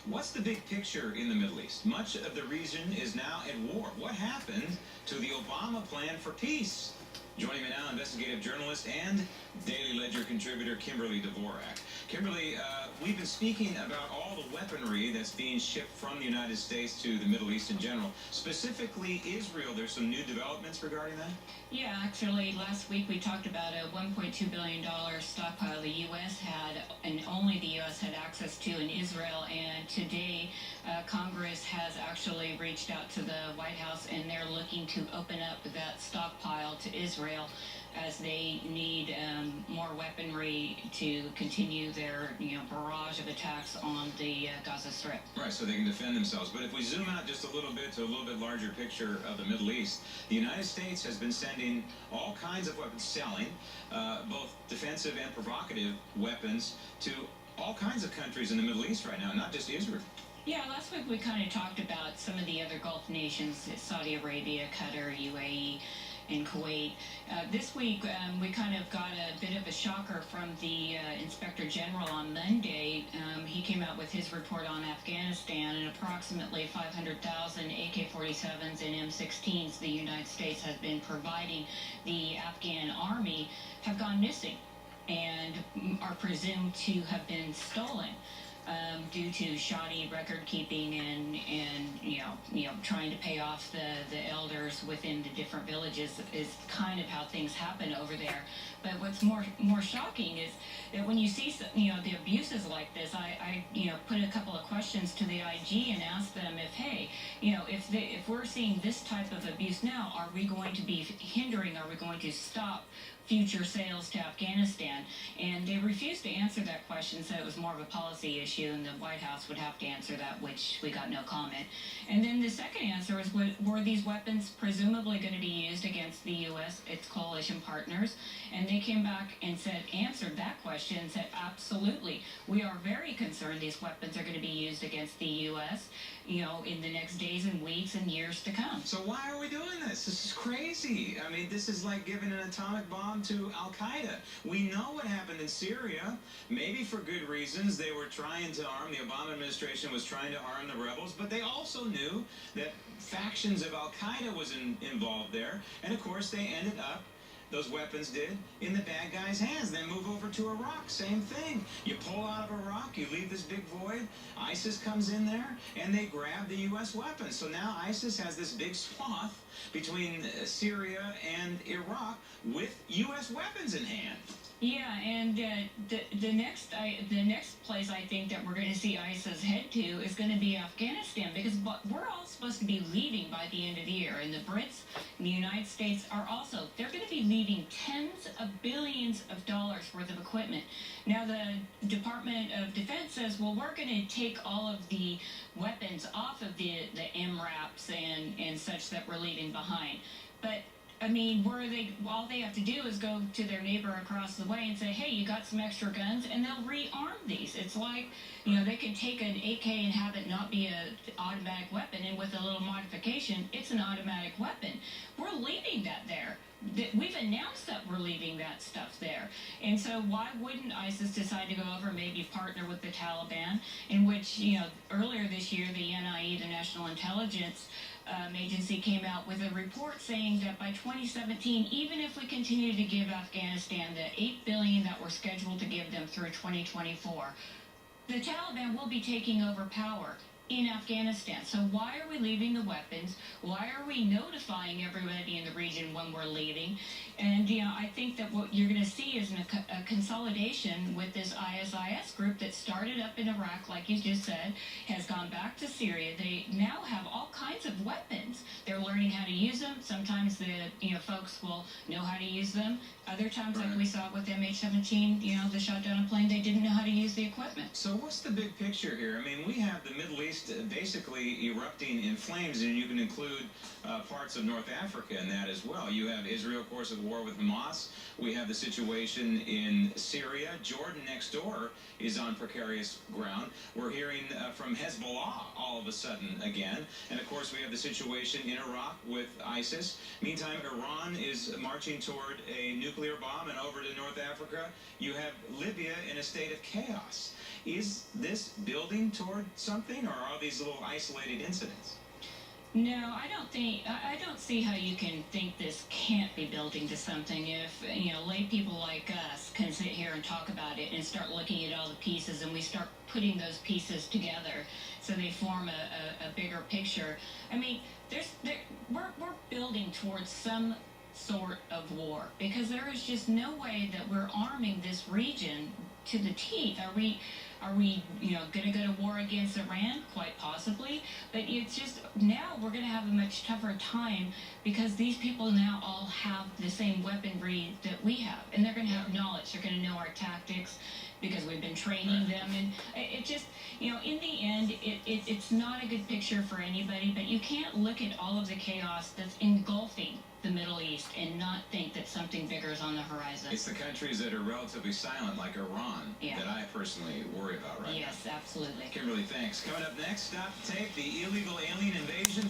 What's the big picture in the Middle East? Much of the region is now at war. What happened to the Obama plan for peace? Joining me now, investigative journalist and Daily Ledger contributor Kimberly Dvorak. Kimberly, we've been speaking about all the weaponry that's being shipped from the United States to the Middle East in general. Specifically Israel, there's some new developments regarding that? Yeah, actually, last week we talked about a $1.2 billion stockpile the U.S. had, and only the U.S. had access to in Israel. And today, Congress has actually reached out to the White House, and they're looking to open up that stockpile to Israel as they need more weaponry to continue their barrage of attacks on the Gaza Strip. Right, so they can defend themselves. But if we zoom out just a little bit to a little bit larger picture of the Middle East, the United States has been sending all kinds of weapons, selling both defensive and provocative weapons to all kinds of countries in the Middle East right now, not just Israel. Yeah, last week we kind of talked about some of the other Gulf nations, Saudi Arabia, Qatar, UAE, and Kuwait. This week we kind of got a bit of a shocker from the Inspector General on Monday. He came out with his report on Afghanistan, and approximately 500,000 AK-47s and M16s the United States has been providing the Afghan army have gone missing and are presumed to have been stolen. Due to shoddy record keeping and trying to pay off the elders within the different villages is kind of how things happen over there. But what's more shocking is that when you see the abuses like this, I put a couple of questions to the IG and asked them if we're seeing this type of abuse now, are we going to be hindering? Are we going to stop future sales to Afghanistan? And they refused to answer that question, said it was more of a policy issue and the White House would have to answer that, which we got no comment. And then the second answer was, were these weapons presumably going to be used against the U.S., its coalition partners? And they came back and answered that question and said, absolutely. We are very concerned these weapons are going to be used against the U.S., in the next days and weeks and years to come. So why are we doing this? This is crazy. I mean, this is like giving an atomic bomb to Al-Qaeda. We know what happened in Syria. Maybe for good reasons. They were trying to arm, the Obama administration was trying to arm the rebels, but they also knew that factions of Al-Qaeda was involved there. And of course, they ended up, those weapons did, in the bad guys' hands. Then move over to Iraq, same thing. You pull out of Iraq, you leave this big void, ISIS comes in there, and they grab the U.S. weapons. So now ISIS has this big swath between Syria and Iraq with U.S. weapons in hand. Yeah, and the next place I think that we're going to see ISIS head to is going to be Afghanistan, because we're all supposed to be leaving by the end of the year, and the Brits and the United States are also. They're going to be leaving tens of billions of dollars worth of equipment. Now the Department of Defense says, well, we're going to take all of the weapons off of the MRAPs and such that we're leaving behind, but I mean, all they have to do is go to their neighbor across the way and say, hey, you got some extra guns, and they'll rearm these. It's like, they can take an AK and have it not be an automatic weapon, and with a little modification, it's an automatic weapon. We're leaving that there. We've announced that we're leaving that stuff there. And so why wouldn't ISIS decide to go over, maybe partner with the Taliban, in which, earlier this year, the NIE, the National Intelligence Agency, came out with a report saying that by 2017, even if we continue to give Afghanistan the $8 billion that we're scheduled to give them through 2024, the Taliban will be taking over power in Afghanistan. So why are we leaving the weapons? Why are we notifying everybody in the region when we're leaving? And, I think that what you're going to see is a consolidation with this ISIS group that started up in Iraq, like you just said, has gone back to Syria. They now have all kinds of weapons. They're learning how to use them. Sometimes the folks will know how to use them. Other times, like we saw with MH17, the shot down a plane, they didn't know how to use the equipment. So what's the big picture here? I mean, we have the Middle East East basically erupting in flames, and you can include parts of North Africa in that as well. You have Israel, of course, at war with Hamas. We have the situation in Syria. Jordan next door is on precarious ground. We're hearing from Hezbollah all of a sudden again. And, of course, we have the situation in Iraq with ISIS. Meantime, Iran is marching toward a nuclear bomb, and over to North Africa, you have Libya in a state of chaos. Is this building toward something, or are these little isolated incidents? No, I don't see how you can think this can't be building to something if, lay people like us can sit here and talk about it and start looking at all the pieces, and we start putting those pieces together so they form a bigger picture. I mean, we're building towards some sort of war, because there is just no way that we're arming this region to the teeth. Are we going to go to war against Iran? Quite possibly. But it's just now we're going to have a much tougher time, because these people now all have the same weaponry that we have, and they're going to have knowledge. They're going to know our tactics because we've been training them, and it just, in the end, it's not a good picture for anybody. But you can't look at all of the chaos that's engulfing the Middle East and not think that something bigger is on the horizon. It's the countries that are relatively silent, like Iran, that I personally worry about right now. Yes, absolutely. Kimberly, thanks. Coming up next, stop tape, the illegal alien invasion.